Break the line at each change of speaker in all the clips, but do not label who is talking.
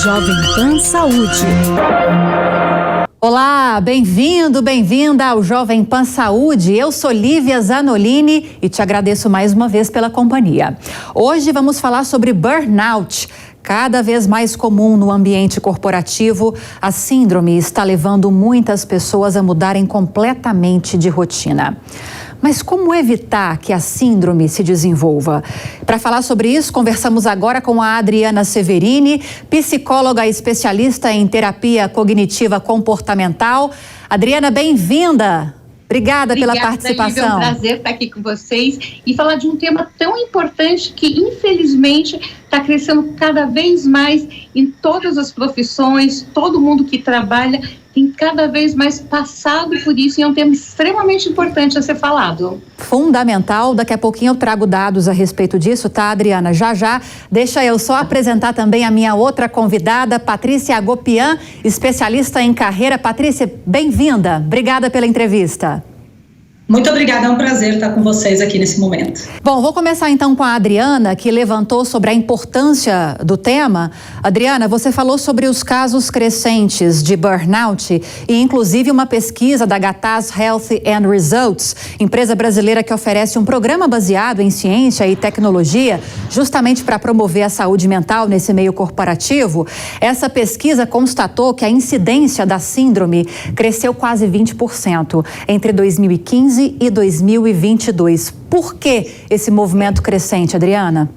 Jovem Pan Saúde.
Olá, bem-vindo, bem-vinda ao Jovem Pan Saúde. Eu sou Lívia Zanolini e te agradeço mais uma vez pela companhia. Hoje vamos falar sobre burnout. Cada vez mais comum no ambiente corporativo, a síndrome está levando muitas pessoas a mudarem completamente de rotina. Mas como evitar que a síndrome se desenvolva? Para falar sobre isso, conversamos agora com a Adriana Severini, psicóloga especialista em terapia cognitiva comportamental. Adriana, bem-vinda! Obrigada pela participação.
É um prazer estar aqui com vocês e falar de um tema tão importante que, infelizmente, está crescendo cada vez mais em todas as profissões. Todo mundo que trabalha tem cada vez mais passado por isso e é um tema extremamente importante a ser falado.
Fundamental. Daqui a pouquinho eu trago dados a respeito disso, tá, Adriana? Já. Deixa eu só apresentar também a minha outra convidada, Patrícia Agopian, especialista em carreira. Patrícia, bem-vinda. Obrigada pela entrevista.
Muito obrigada, é um prazer estar com vocês aqui nesse momento.
Bom, vou começar então com a Adriana, que levantou sobre a importância do tema. Adriana, você falou sobre os casos crescentes de burnout e inclusive uma pesquisa da Gataz Health and Results, empresa brasileira que oferece um programa baseado em ciência e tecnologia, justamente para promover a saúde mental nesse meio corporativo. Essa pesquisa constatou que a incidência da síndrome cresceu quase 20% entre 2015 e 2022. Por que esse movimento crescente, Adriana?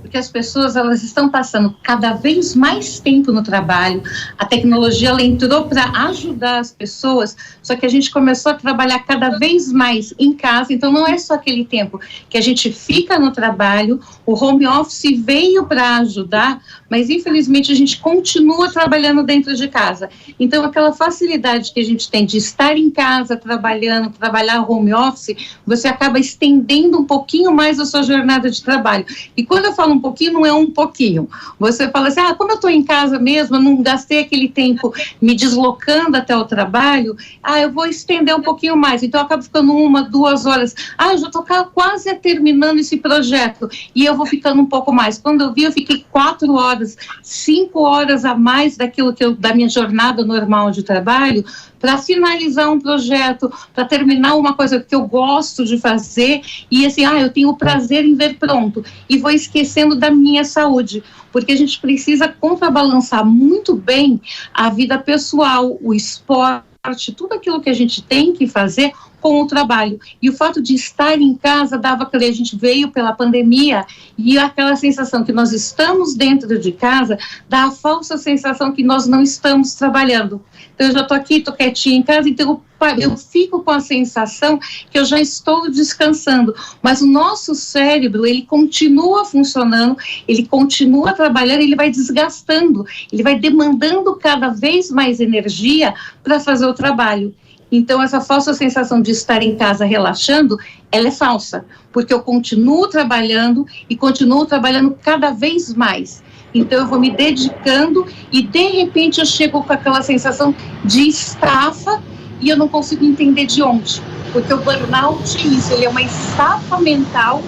Porque as pessoas elas estão passando cada vez mais tempo no trabalho, a tecnologia ela entrou para ajudar as pessoas, só que a gente começou a trabalhar cada vez mais em casa, então não é só aquele tempo que a gente fica no trabalho, o home office veio para ajudar, mas infelizmente a gente continua trabalhando dentro de casa. Então aquela facilidade que a gente tem de estar em casa trabalhando, trabalhar home office, você acaba estendendo um pouquinho mais a sua jornada de trabalho. E quando eu falo um pouquinho, não é um pouquinho. Você fala assim, como eu estou em casa mesmo, eu não gastei aquele tempo me deslocando até o trabalho, eu vou estender um pouquinho mais. Então eu acabo ficando 1, 2 horas. Eu já estou quase terminando esse projeto e eu vou ficando um pouco mais. Quando eu vi, eu fiquei 4 horas, 5 horas a mais daquilo da minha jornada normal de trabalho, para finalizar um projeto, para terminar uma coisa que eu gosto de fazer e assim, eu tenho prazer em ver pronto e vou esquecendo da minha saúde, porque a gente precisa contrabalançar muito bem a vida pessoal, o esporte, tudo aquilo que a gente tem que fazer com o trabalho. E o fato de estar em casa dava aquele, a gente veio pela pandemia e aquela sensação que nós estamos dentro de casa dá a falsa sensação que nós não estamos trabalhando. Então eu já estou aqui, estou quietinha em casa, então eu fico com a sensação que eu já estou descansando, mas o nosso cérebro, ele continua funcionando, ele continua trabalhando, ele vai desgastando, ele vai demandando cada vez mais energia para fazer o trabalho. Então, essa falsa sensação de estar em casa relaxando, ela é falsa, porque eu continuo trabalhando e continuo trabalhando cada vez mais. Então, eu vou me dedicando e, de repente, eu chego com aquela sensação de estafa e eu não consigo entender de onde. Porque o burnout é isso, ele é uma estafa mental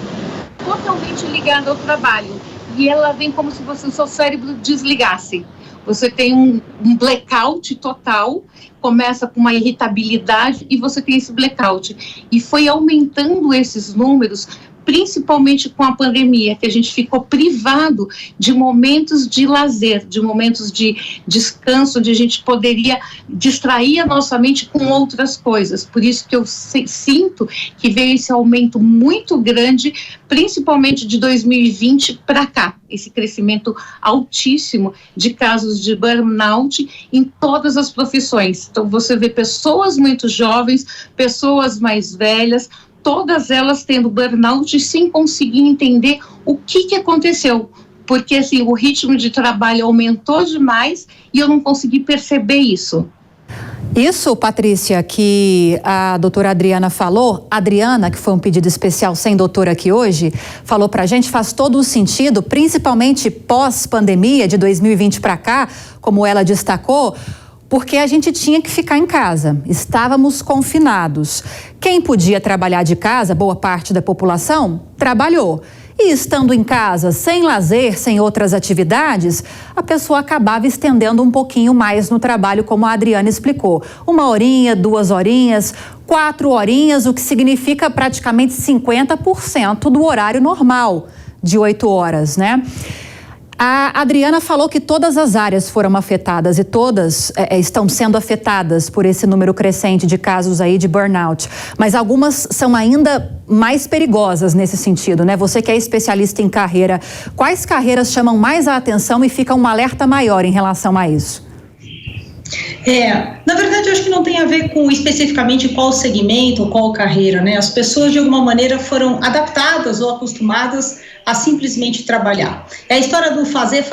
totalmente ligada ao trabalho. E ela vem como se o seu cérebro desligasse. Você tem um blackout total, começa com uma irritabilidade e você tem esse blackout. E foi aumentando esses números, principalmente com a pandemia, que a gente ficou privado de momentos de lazer, de momentos de descanso, onde a gente poderia distrair a nossa mente com outras coisas. Por isso que eu sinto que veio esse aumento muito grande, principalmente de 2020 para cá, esse crescimento altíssimo de casos de burnout em todas as profissões. Então você vê pessoas muito jovens, pessoas mais velhas, todas elas tendo burnout sem conseguir entender o que aconteceu. Porque assim, o ritmo de trabalho aumentou demais e eu não consegui perceber isso.
Isso, Patrícia, que a doutora Adriana falou, Adriana, que foi um pedido especial sem doutora aqui hoje, falou pra gente, faz todo o sentido, principalmente pós-pandemia de 2020 para cá, como ela destacou, porque a gente tinha que ficar em casa, estávamos confinados. Quem podia trabalhar de casa, boa parte da população, trabalhou. E estando em casa, sem lazer, sem outras atividades, a pessoa acabava estendendo um pouquinho mais no trabalho, como a Adriana explicou. 1 horinha, 2 horinhas, 4 horinhas, o que significa praticamente 50% do horário normal de 8 horas, né? A Adriana falou que todas as áreas foram afetadas e todas estão sendo afetadas por esse número crescente de casos aí de burnout, mas algumas são ainda mais perigosas nesse sentido, né? Você que é especialista em carreira, quais carreiras chamam mais a atenção e fica um alerta maior em relação a isso?
Na verdade, eu acho que não tem a ver com especificamente qual segmento ou qual carreira, né? As pessoas, de alguma maneira, foram adaptadas ou acostumadas a simplesmente trabalhar. É a história do fazer,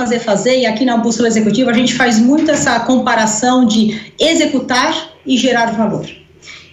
e aqui na Bússola Executiva a gente faz muito essa comparação de executar e gerar valor.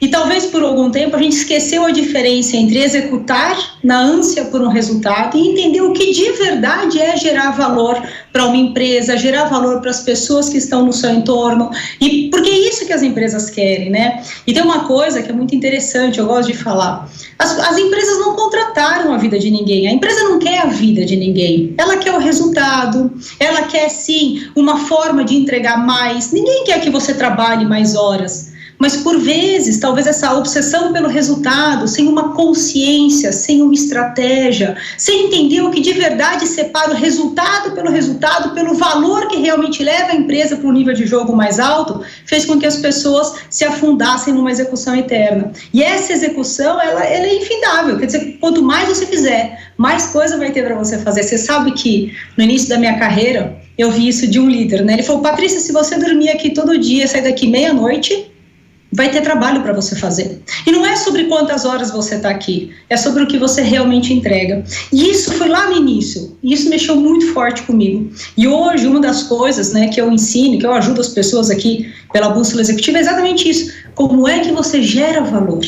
E talvez por algum tempo a gente esqueceu a diferença entre executar na ânsia por um resultado e entender o que de verdade é gerar valor para uma empresa, gerar valor para as pessoas que estão no seu entorno, e porque é isso que as empresas querem, né? E tem uma coisa que é muito interessante, eu gosto de falar, as empresas não contrataram a vida de ninguém, a empresa não quer a vida de ninguém, ela quer o resultado, ela quer sim uma forma de entregar mais, ninguém quer que você trabalhe mais horas. Mas, por vezes, talvez essa obsessão pelo resultado, sem uma consciência, sem uma estratégia, sem entender o que de verdade separa o resultado, pelo valor que realmente leva a empresa para um nível de jogo mais alto, fez com que as pessoas se afundassem numa execução eterna. E essa execução, ela é infindável. Quer dizer, quanto mais você fizer, mais coisa vai ter para você fazer. Você sabe que, no início da minha carreira, eu vi isso de um líder, né? Ele falou, Patrícia, se você dormir aqui todo dia, sair daqui meia-noite, vai ter trabalho para você fazer. E não é sobre quantas horas você está aqui, é sobre o que você realmente entrega. E isso foi lá no início, e isso mexeu muito forte comigo. E hoje, uma das coisas, né, que eu ensino, que eu ajudo as pessoas aqui pela Bússola Executiva, é exatamente isso. Como é que você gera valor?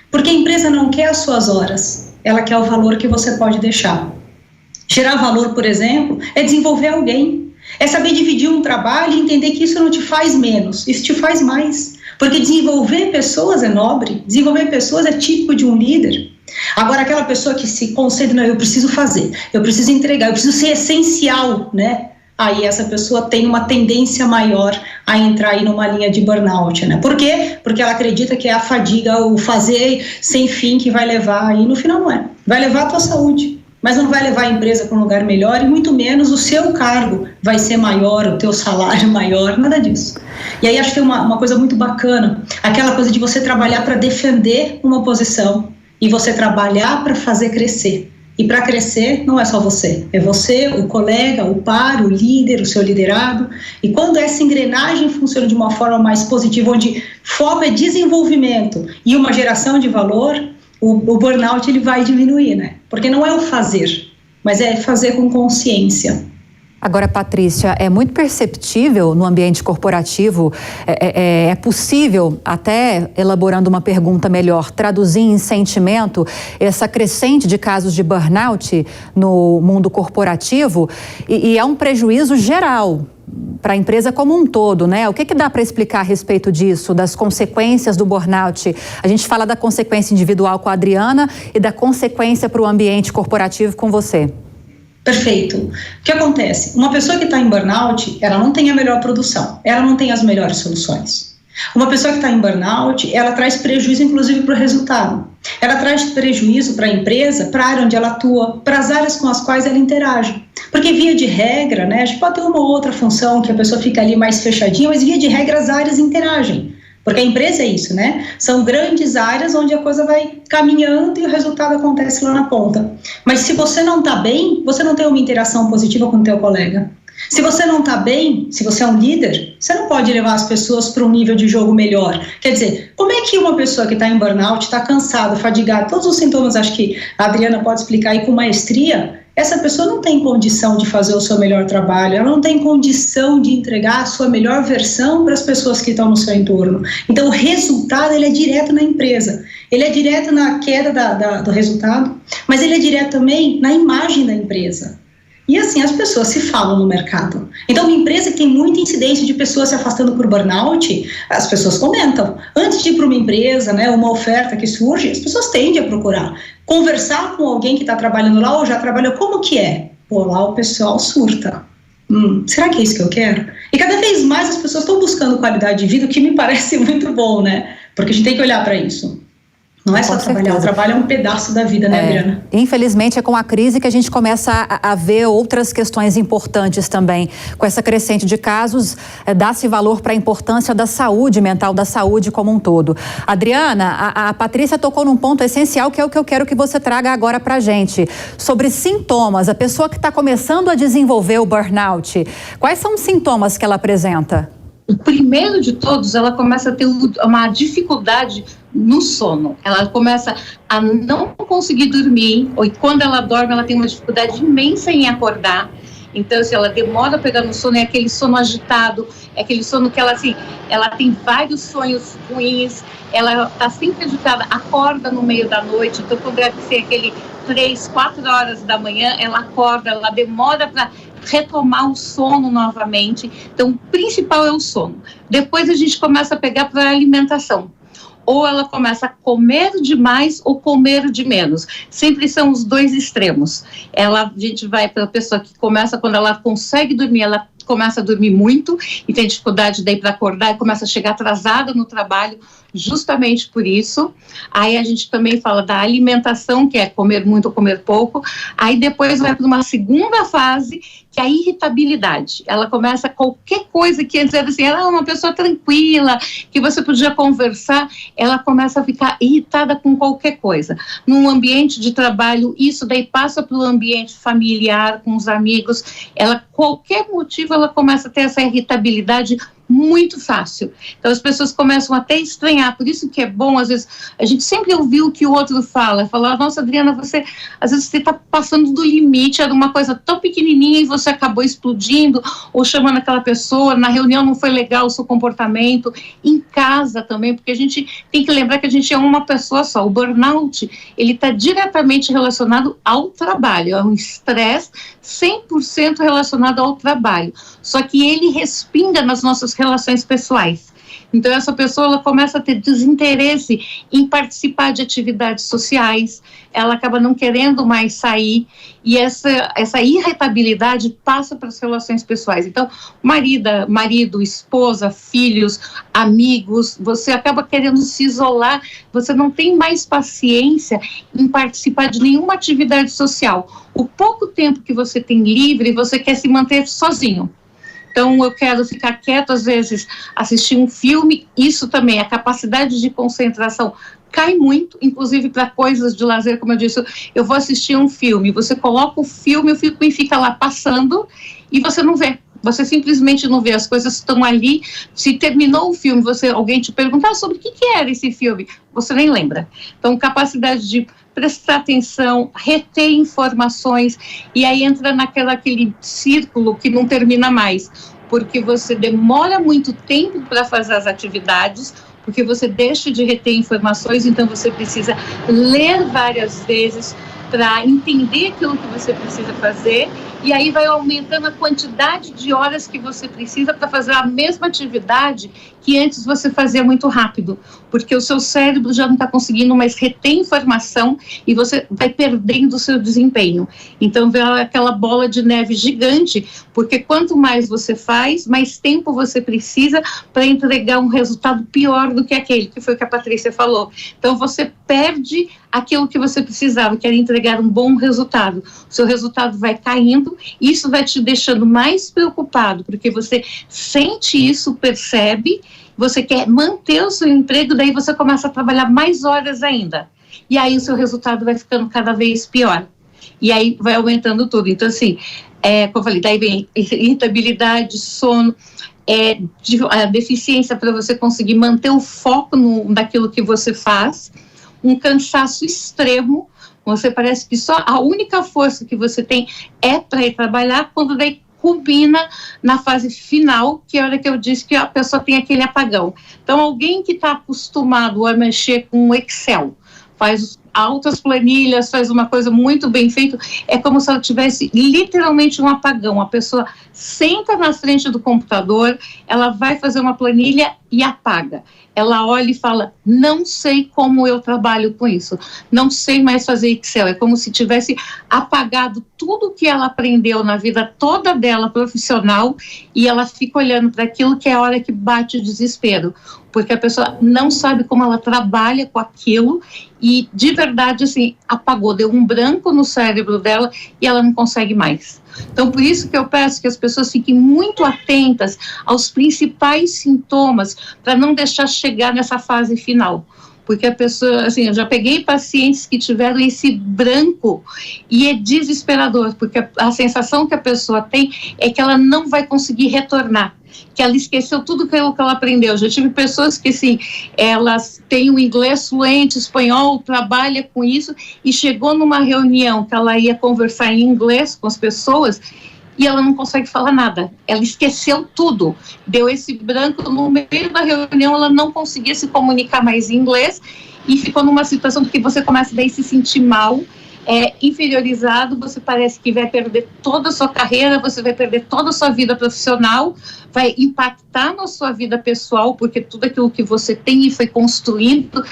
Porque a empresa não quer as suas horas, ela quer o valor que você pode deixar. Gerar valor, por exemplo, é desenvolver alguém. É saber dividir um trabalho e entender que isso não te faz menos, isso te faz mais. Porque desenvolver pessoas é nobre, desenvolver pessoas é típico de um líder. Agora, aquela pessoa que se concentra, não, eu preciso fazer, eu preciso entregar, eu preciso ser essencial, né? Aí essa pessoa tem uma tendência maior a entrar aí numa linha de burnout, né? Por quê? Porque ela acredita que é a fadiga, o fazer sem fim que vai levar, e no final não é. Vai levar a tua saúde, mas não vai levar a empresa para um lugar melhor e muito menos o seu cargo vai ser maior, o teu salário maior, nada disso. E aí acho que tem uma coisa muito bacana, aquela coisa de você trabalhar para defender uma posição e você trabalhar para fazer crescer. E para crescer não é só você, é você, o colega, o par, o líder, o seu liderado. E quando essa engrenagem funciona de uma forma mais positiva, onde foco é desenvolvimento e uma geração de valor, o burnout ele vai diminuir, né? Porque não é o fazer, mas é fazer com consciência.
Agora, Patrícia, é muito perceptível no ambiente corporativo, é possível, até elaborando uma pergunta melhor, traduzir em sentimento essa crescente de casos de burnout no mundo corporativo e é um prejuízo geral para a empresa como um todo, né? O que dá para explicar a respeito disso, das consequências do burnout? A gente fala da consequência individual com a Adriana e da consequência para o ambiente corporativo com você.
Perfeito. O que acontece? Uma pessoa que está em burnout, ela não tem a melhor produção, ela não tem as melhores soluções. Uma pessoa que está em burnout, ela traz prejuízo inclusive para o resultado. Ela traz prejuízo para a empresa, para a área onde ela atua, para as áreas com as quais ela interage. Porque via de regra, né, a gente pode ter uma ou outra função que a pessoa fica ali mais fechadinha, mas via de regra as áreas interagem. Porque a empresa é isso, né? São grandes áreas onde a coisa vai caminhando e o resultado acontece lá na ponta. Mas se você não está bem, você não tem uma interação positiva com o teu colega. Se você não está bem, se você é um líder, você não pode levar as pessoas para um nível de jogo melhor. Quer dizer, como é que uma pessoa que está em burnout, está cansada, fadigada, todos os sintomas, acho que a Adriana pode explicar aí com maestria, essa pessoa não tem condição de fazer o seu melhor trabalho, ela não tem condição de entregar a sua melhor versão para as pessoas que estão no seu entorno. Então, o resultado ele é direto na empresa, ele é direto na queda do resultado, mas ele é direto também na imagem da empresa. E assim, as pessoas se falam no mercado. Então, uma empresa que tem muita incidência de pessoas se afastando por burnout, as pessoas comentam. Antes de ir para uma empresa, né, uma oferta que surge, as pessoas tendem a procurar. Conversar com alguém que está trabalhando lá ou já trabalhou, como que é? Pô, lá o pessoal surta. Será que é isso que eu quero? E cada vez mais as pessoas estão buscando qualidade de vida, o que me parece muito bom, né? Porque a gente tem que olhar para isso. Não é só trabalhar, o trabalho é um pedaço da vida, né, Adriana?
Infelizmente é com a crise que a gente começa a ver outras questões importantes também. Com essa crescente de casos, dá-se valor para a importância da saúde mental, da saúde como um todo. Adriana, a Patrícia tocou num ponto essencial que é o que eu quero que você traga agora para a gente. Sobre sintomas, a pessoa que está começando a desenvolver o burnout, quais são os sintomas que ela apresenta?
O primeiro de todos, ela começa a ter uma dificuldade no sono. Ela começa a não conseguir dormir, ou quando ela dorme, ela tem uma dificuldade imensa em acordar. Então, se ela demora a pegar no sono, é aquele sono agitado, é aquele sono que ela, assim, ela tem vários sonhos ruins, ela está sempre agitada, acorda no meio da noite. Então, quando deve ser aquele 3, 4 horas da manhã, ela acorda, ela demora para retomar o sono novamente. Então, o principal é o sono. Depois a gente começa a pegar para a alimentação. Ou ela começa a comer demais ou comer de menos. Sempre são os dois extremos. A gente vai para a pessoa que começa, quando ela consegue dormir, ela começa a dormir muito e tem dificuldade daí para acordar e começa a chegar atrasada no trabalho, justamente por isso. Aí a gente também fala da alimentação, que é comer muito ou comer pouco. Aí depois vai para uma segunda fase, que é a irritabilidade. Ela começa qualquer coisa que antes era assim, ela é uma pessoa tranquila, que você podia conversar, ela começa a ficar irritada com qualquer coisa. Num ambiente de trabalho, isso daí passa para o ambiente familiar, com os amigos, qualquer motivo, ela começa a ter essa irritabilidade muito fácil. Então as pessoas começam até a estranhar, por isso que é bom, às vezes, a gente sempre ouviu o que o outro fala, nossa, Adriana, às vezes você está passando do limite, era uma coisa tão pequenininha e você acabou explodindo, ou chamando aquela pessoa, na reunião não foi legal o seu comportamento, em casa também, porque a gente tem que lembrar que a gente é uma pessoa só. O burnout, ele está diretamente relacionado ao trabalho, é um estresse 100% relacionado ao trabalho, só que ele respinga nas nossas relações pessoais. Então essa pessoa, ela começa a ter desinteresse em participar de atividades sociais, ela acaba não querendo mais sair, e essa irritabilidade passa para as relações pessoais. Então, marido, esposa, filhos, amigos, você acaba querendo se isolar, você não tem mais paciência em participar de nenhuma atividade social. O pouco tempo que você tem livre, você quer se manter sozinho. Então, eu quero ficar quieto, às vezes, assistir um filme, isso também, a capacidade de concentração cai muito, inclusive para coisas de lazer, como eu disse, eu vou assistir um filme, você coloca o filme fica lá passando e você não vê. Você simplesmente não vê, as coisas estão ali. Se terminou o filme, alguém te perguntar sobre o que era esse filme, você nem lembra. Então, capacidade de prestar atenção, reter informações, e aí entra naquele círculo que não termina mais, porque você demora muito tempo para fazer as atividades, porque você deixa de reter informações, então você precisa ler várias vezes para entender aquilo que você precisa fazer, e aí vai aumentando a quantidade de horas que você precisa para fazer a mesma atividade que antes você fazia muito rápido, porque o seu cérebro já não está conseguindo mais reter informação e você vai perdendo o seu desempenho. Então vem aquela bola de neve gigante, porque quanto mais você faz, mais tempo você precisa para entregar um resultado pior do que aquele, que foi o que a Patrícia falou. Então você perde aquilo que você precisava, que era entregar um bom resultado. O seu resultado vai caindo, isso vai te deixando mais preocupado, porque você sente isso, percebe, você quer manter o seu emprego, daí você começa a trabalhar mais horas ainda. E aí o seu resultado vai ficando cada vez pior. E aí vai aumentando tudo. Então, assim, como eu falei, daí vem irritabilidade, sono, a deficiência para você conseguir manter o foco naquilo que você faz, um cansaço extremo, você parece que só a única força que você tem é para ir trabalhar, quando daí culmina na fase final, que é a hora que eu disse que a pessoa tem aquele apagão. Então, alguém que está acostumado a mexer com Excel, faz altas planilhas, faz uma coisa muito bem feita, é como se ela tivesse literalmente um apagão. A pessoa senta na frente do computador, ela vai fazer uma planilha e apaga. Ela olha e fala, não sei como eu trabalho com isso, não sei mais fazer Excel. É como se tivesse apagado tudo que ela aprendeu na vida toda dela profissional, e ela fica olhando para aquilo, que é a hora que bate o desespero, porque a pessoa não sabe como ela trabalha com aquilo e, de verdade, assim, apagou, deu um branco no cérebro dela e ela não consegue mais. Então, por isso que eu peço que as pessoas fiquem muito atentas aos principais sintomas, para não deixar chegar nessa fase final. Porque a pessoa, assim, eu já peguei pacientes que tiveram esse branco e é desesperador, porque a sensação que a pessoa tem é que ela não vai conseguir retornar, que ela esqueceu tudo aquilo que ela aprendeu. Já tive pessoas que, assim, elas têm o inglês fluente, espanhol, trabalha com isso, e chegou numa reunião que ela ia conversar em inglês com as pessoas, e ela não consegue falar nada, ela esqueceu tudo, deu esse branco no meio da reunião, ela não conseguia se comunicar mais em inglês, e ficou numa situação que você começa daí a se sentir mal, inferiorizado, você parece que vai perder toda a sua carreira, você vai perder toda a sua vida profissional, vai impactar na sua vida pessoal, porque tudo aquilo que você tem e foi construindo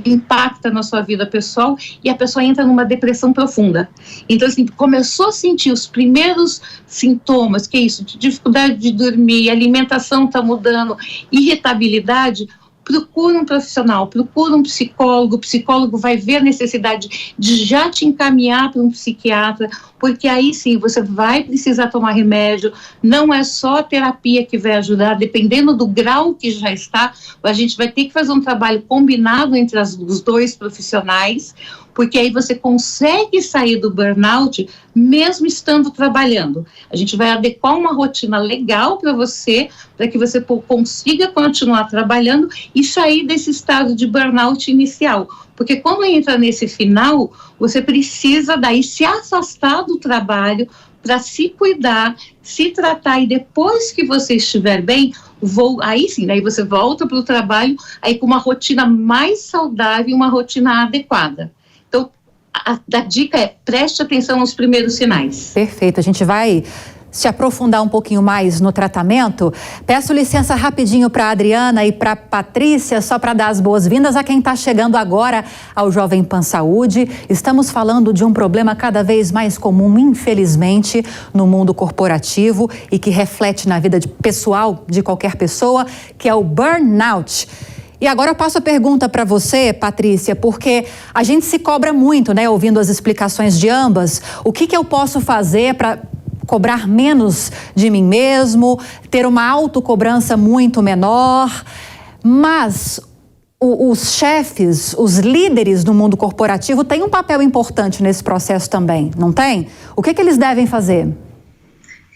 impacta na sua vida pessoal, e a pessoa entra numa depressão profunda. Então, assim, começou a sentir os primeiros sintomas, que é isso, de dificuldade de dormir, alimentação está mudando, irritabilidade, procura um profissional, procura um psicólogo, o psicólogo vai ver a necessidade de já te encaminhar para um psiquiatra, porque aí sim você vai precisar tomar remédio, não é só a terapia que vai ajudar, dependendo do grau que já está, a gente vai ter que fazer um trabalho combinado entre os dois profissionais, porque aí você consegue sair do burnout mesmo estando trabalhando. A gente vai adequar uma rotina legal para você, para que você consiga continuar trabalhando e sair desse estado de burnout inicial. Porque quando entra nesse final, você precisa daí se afastar do trabalho para se cuidar, se tratar, e depois que você estiver bem, aí sim, aí você volta para o trabalho, aí com uma rotina mais saudável e uma rotina adequada. Então, a dica é, preste atenção nos primeiros sinais.
Perfeito, a gente vai se aprofundar um pouquinho mais no tratamento. Peço licença rapidinho para a Adriana e para a Patrícia, só para dar as boas-vindas a quem está chegando agora ao Jovem Pan Saúde. Estamos falando de um problema cada vez mais comum, infelizmente, no mundo corporativo e que reflete na vida pessoal de qualquer pessoa, que é o burnout. E agora eu passo a pergunta para você, Patrícia, porque a gente se cobra muito, né, ouvindo as explicações de ambas. O que eu posso fazer para cobrar menos de mim mesmo, ter uma autocobrança muito menor? Mas os chefes, os líderes do mundo corporativo têm um papel importante nesse processo também, não tem? O que eles devem fazer?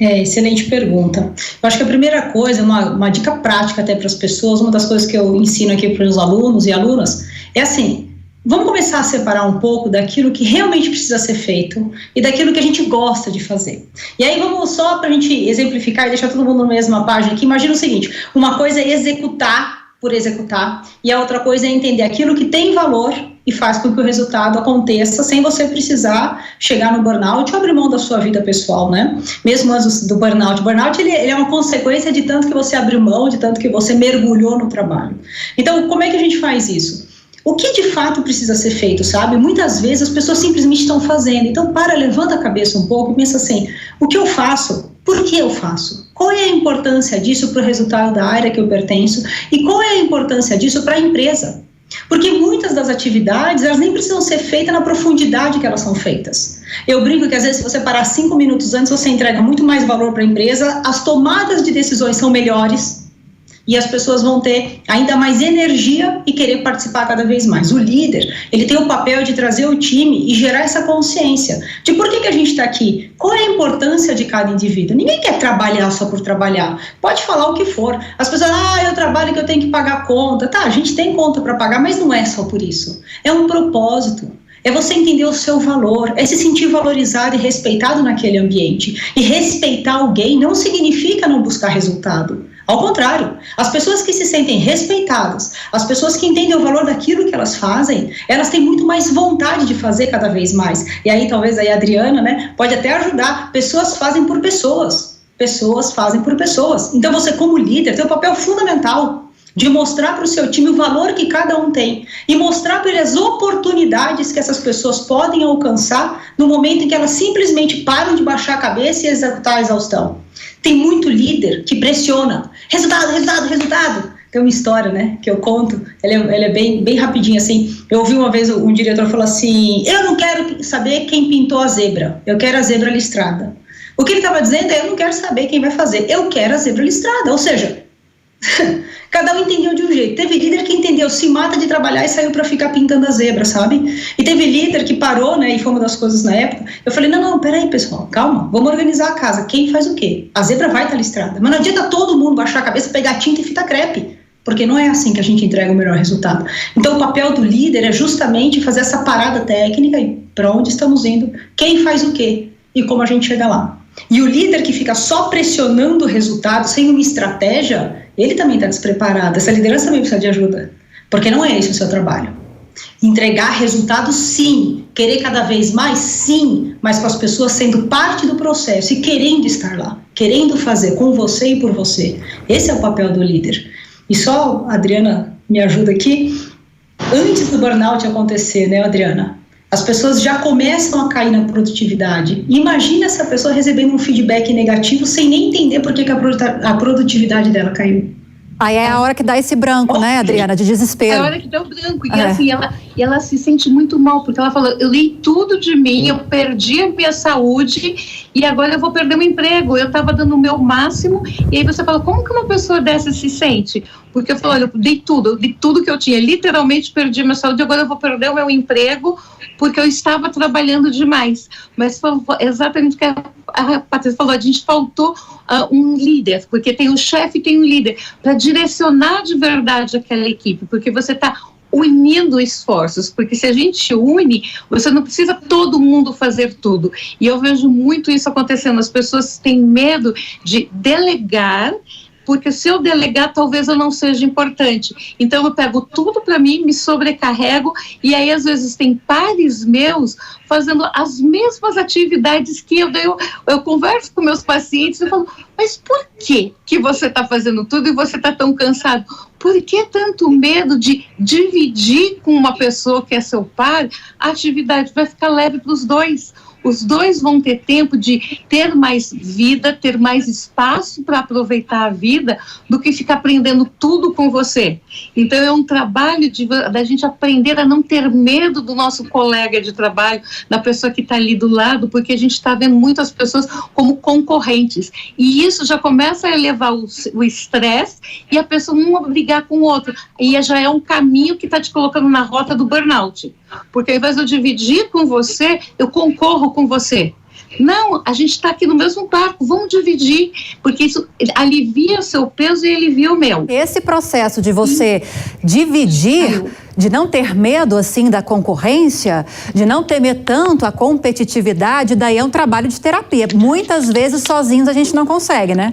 Excelente pergunta. Eu acho que a primeira coisa, uma dica prática até para as pessoas, uma das coisas que eu ensino aqui para os alunos e alunas, é assim, vamos começar a separar um pouco daquilo que realmente precisa ser feito e daquilo que a gente gosta de fazer. E aí vamos só para a gente exemplificar e deixar todo mundo na mesma página aqui. Imagina o seguinte, uma coisa é executar por executar e a outra coisa é entender aquilo que tem valor e faz com que o resultado aconteça sem você precisar chegar no burnout ou abrir mão da sua vida pessoal, né? Mesmo antes do burnout. O burnout ele é uma consequência de tanto que você abriu mão, de tanto que você mergulhou no trabalho. Então, como é que a gente faz isso? O que de fato precisa ser feito, sabe? Muitas vezes as pessoas simplesmente estão fazendo. Então, levanta a cabeça um pouco e pensa assim, o que eu faço? Por que eu faço? Qual é a importância disso para o resultado da área que eu pertenço? E qual é a importância disso para a empresa? Porque muitas das atividades, elas nem precisam ser feitas na profundidade que elas são feitas. Eu brinco que às vezes se você parar 5 minutos antes, você entrega muito mais valor para a empresa, as tomadas de decisões são melhores e as pessoas vão ter ainda mais energia e querer participar cada vez mais. O líder, ele tem o papel de trazer o time e gerar essa consciência de por que a gente está aqui, qual é a importância de cada indivíduo. Ninguém quer trabalhar só por trabalhar, pode falar o que for. As pessoas, eu trabalho que eu tenho que pagar conta. Tá, a gente tem conta para pagar, mas não é só por isso. É um propósito. É você entender o seu valor, é se sentir valorizado e respeitado naquele ambiente. E respeitar alguém não significa não buscar resultado. Ao contrário, as pessoas que se sentem respeitadas, as pessoas que entendem o valor daquilo que elas fazem, elas têm muito mais vontade de fazer cada vez mais. E aí talvez a Adriana, né, pode até ajudar. Pessoas fazem por pessoas. Pessoas fazem por pessoas. Então você, como líder, tem um papel fundamental de mostrar para o seu time o valor que cada um tem e mostrar para ele as oportunidades que essas pessoas podem alcançar no momento em que elas simplesmente param de baixar a cabeça e executar a exaustão. Tem muito líder que pressiona. Resultado, resultado, resultado. Tem uma história, né, que eu conto, ela é bem rapidinha, assim. Eu ouvi uma vez um diretor falar assim, eu não quero saber quem pintou a zebra, eu quero a zebra listrada. O que ele estava dizendo é, eu não quero saber quem vai fazer, eu quero a zebra listrada, ou seja... Cada um entendeu de um jeito. Teve líder que entendeu, se mata de trabalhar e saiu para ficar pintando a zebra, sabe? E teve líder que parou, né, e foi uma das coisas na época. Eu falei, não, peraí, pessoal, calma, vamos organizar a casa. Quem faz o quê? A zebra vai estar listrada. Mas não adianta todo mundo baixar a cabeça, pegar tinta e fita crepe, porque não é assim que a gente entrega o melhor resultado. Então o papel do líder é justamente fazer essa parada técnica e para onde estamos indo, quem faz o quê e como a gente chega lá. E o líder que fica só pressionando o resultado, sem uma estratégia, ele também está despreparado. Essa liderança também precisa de ajuda, porque não é esse o seu trabalho. Entregar resultados, sim. Querer cada vez mais, sim. Mas com as pessoas sendo parte do processo e querendo estar lá, querendo fazer com você e por você. Esse é o papel do líder. E só, a Adriana me ajuda aqui, antes do burnout acontecer, né, Adriana? As pessoas já começam a cair na produtividade. Imagina essa pessoa recebendo um feedback negativo sem nem entender por que a produtividade dela caiu.
Aí é a hora que dá esse branco, né, Adriana, de desespero.
É a hora que dá o branco. E assim, ela se sente muito mal, porque ela fala, eu dei tudo de mim, eu perdi a minha saúde e agora eu vou perder o emprego. Eu estava dando o meu máximo. E aí você fala, como que uma pessoa dessa se sente? Porque eu falo, olha, eu dei tudo que eu tinha. Literalmente perdi a minha saúde, agora eu vou perder o meu emprego porque eu estava trabalhando demais. Mas foi exatamente o que a Patrícia falou, a gente faltou um líder, porque tem um chefe e tem um líder, para direcionar de verdade aquela equipe, porque você está unindo esforços, porque se a gente une, você não precisa todo mundo fazer tudo. E eu vejo muito isso acontecendo, as pessoas têm medo de delegar, porque se eu delegar, talvez eu não seja importante. Então eu pego tudo para mim, me sobrecarrego, e aí às vezes tem pares meus fazendo as mesmas atividades que eu converso com meus pacientes e falo, mas por que você está fazendo tudo e você está tão cansado? Por que tanto medo de dividir com uma pessoa que é seu par? A atividade vai ficar leve para os dois. Os dois vão ter tempo de ter mais vida, ter mais espaço para aproveitar a vida do que ficar aprendendo tudo com você. Então é um trabalho da gente aprender a não ter medo do nosso colega de trabalho, da pessoa que está ali do lado, porque a gente está vendo muitas pessoas como concorrentes. E isso já começa a elevar o estresse e a pessoa não brigar com o outro. E já é um caminho que está te colocando na rota do burnout. Porque ao invés de eu dividir com você, eu concorro com você. Não, a gente está aqui no mesmo barco, vamos dividir, porque isso alivia o seu peso e alivia o meu.
Esse processo de você dividir, de não ter medo assim da concorrência, de não temer tanto a competitividade, daí é um trabalho de terapia. Muitas vezes sozinhos a gente não consegue, né?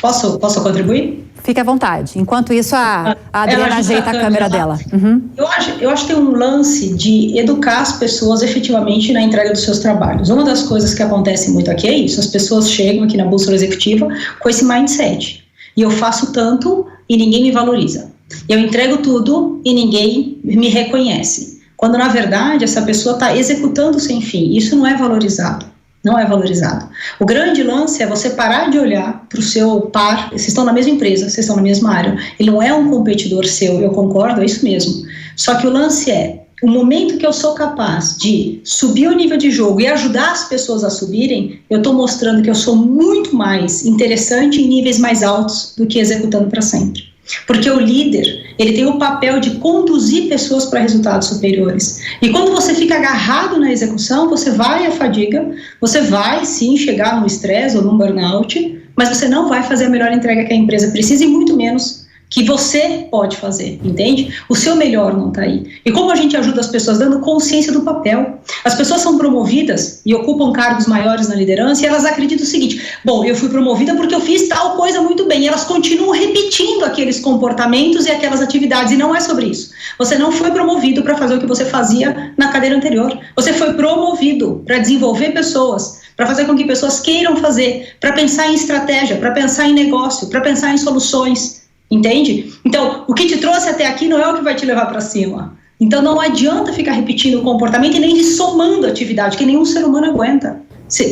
Posso contribuir?
Fique à vontade. Enquanto isso, a Adriana ajeita a câmera dela. Uhum.
Eu acho que tem um lance de educar as pessoas efetivamente na entrega dos seus trabalhos. Uma das coisas que acontece muito aqui é isso. As pessoas chegam aqui na bússola executiva com esse mindset. E eu faço tanto e ninguém me valoriza. Eu entrego tudo e ninguém me reconhece. Quando, na verdade, essa pessoa está executando sem fim. Isso não é valorizado. Não é valorizado. O grande lance é você parar de olhar para o seu par, vocês estão na mesma empresa, vocês estão na mesma área, ele não é um competidor seu, eu concordo, é isso mesmo. Só que o lance é, o momento que eu sou capaz de subir o nível de jogo e ajudar as pessoas a subirem, eu estou mostrando que eu sou muito mais interessante em níveis mais altos do que executando para sempre. Porque o líder, ele tem o papel de conduzir pessoas para resultados superiores. E quando você fica agarrado na execução, você vai à fadiga, você vai sim chegar no estresse ou no burnout, mas você não vai fazer a melhor entrega que a empresa precisa e muito menos que você pode fazer, entende? O seu melhor não está aí. E como a gente ajuda as pessoas? Dando consciência do papel. As pessoas são promovidas e ocupam cargos maiores na liderança e elas acreditam o seguinte: bom, eu fui promovida porque eu fiz tal coisa muito bem. E elas continuam repetindo aqueles comportamentos e aquelas atividades, e não é sobre isso. Você não foi promovido para fazer o que você fazia na cadeira anterior. Você foi promovido para desenvolver pessoas, para fazer com que pessoas queiram fazer, para pensar em estratégia, para pensar em negócio, para pensar em soluções. Entende? Então, o que te trouxe até aqui não é o que vai te levar para cima. Então, não adianta ficar repetindo o comportamento e nem somando atividade, que nenhum ser humano aguenta.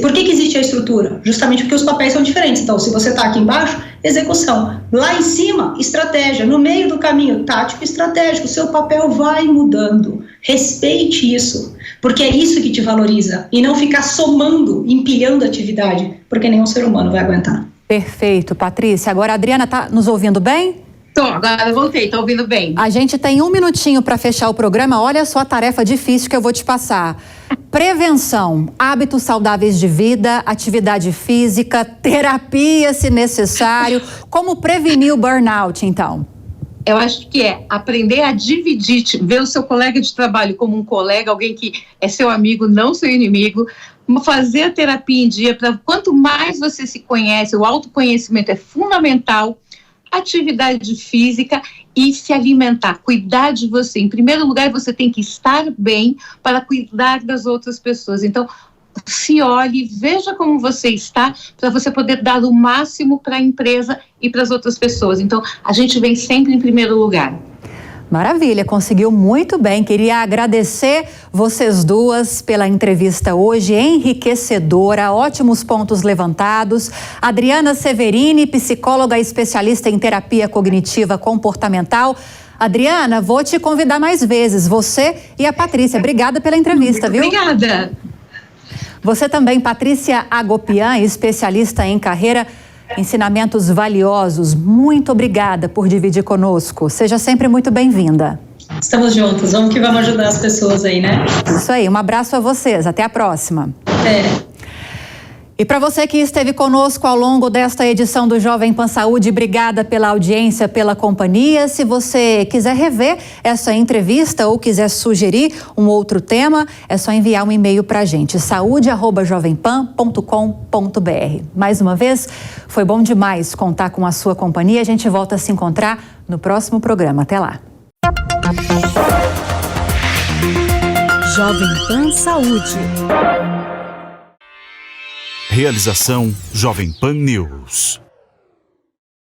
Por que existe a estrutura? Justamente porque os papéis são diferentes. Então, se você está aqui embaixo, execução. Lá em cima, estratégia. No meio do caminho, tático e estratégico. O seu papel vai mudando. Respeite isso, porque é isso que te valoriza. E não ficar somando, empilhando atividade, porque nenhum ser humano vai aguentar.
Perfeito, Patrícia. Agora a Adriana está nos ouvindo bem?
Tô, agora eu voltei, tô ouvindo bem.
A gente tem 1 minutinho para fechar o programa. Olha só a tarefa difícil que eu vou te passar. Prevenção, hábitos saudáveis de vida, atividade física, terapia se necessário. Como prevenir o burnout, então?
Eu acho que é aprender a dividir, ver o seu colega de trabalho como um colega, alguém que é seu amigo, não seu inimigo. Fazer a terapia em dia, quanto mais você se conhece, o autoconhecimento é fundamental, atividade física e se alimentar, cuidar de você. Em primeiro lugar, você tem que estar bem para cuidar das outras pessoas. Então, se olhe, veja como você está, para você poder dar o máximo para a empresa e para as outras pessoas. Então, a gente vem sempre em primeiro lugar.
Maravilha, conseguiu muito bem. Queria agradecer vocês duas pela entrevista hoje, enriquecedora, ótimos pontos levantados. Adriana Severini, psicóloga especialista em terapia cognitiva comportamental. Adriana, vou te convidar mais vezes, você e a Patrícia. Obrigada pela entrevista, viu?
Obrigada.
Você também, Patrícia Agopian, especialista em carreira, ensinamentos valiosos. Muito obrigada por dividir conosco. Seja sempre muito bem-vinda.
Estamos juntos, vamos que vamos ajudar as pessoas aí, né?
Isso aí, um abraço a vocês. Até a próxima. E para você que esteve conosco ao longo desta edição do Jovem Pan Saúde, obrigada pela audiência, pela companhia. Se você quiser rever essa entrevista ou quiser sugerir um outro tema, é só enviar um e-mail para a gente, saude@jovempan.com.br. Mais uma vez, foi bom demais contar com a sua companhia. A gente volta a se encontrar no próximo programa. Até lá.
Jovem Pan Saúde.
Realização Jovem Pan News.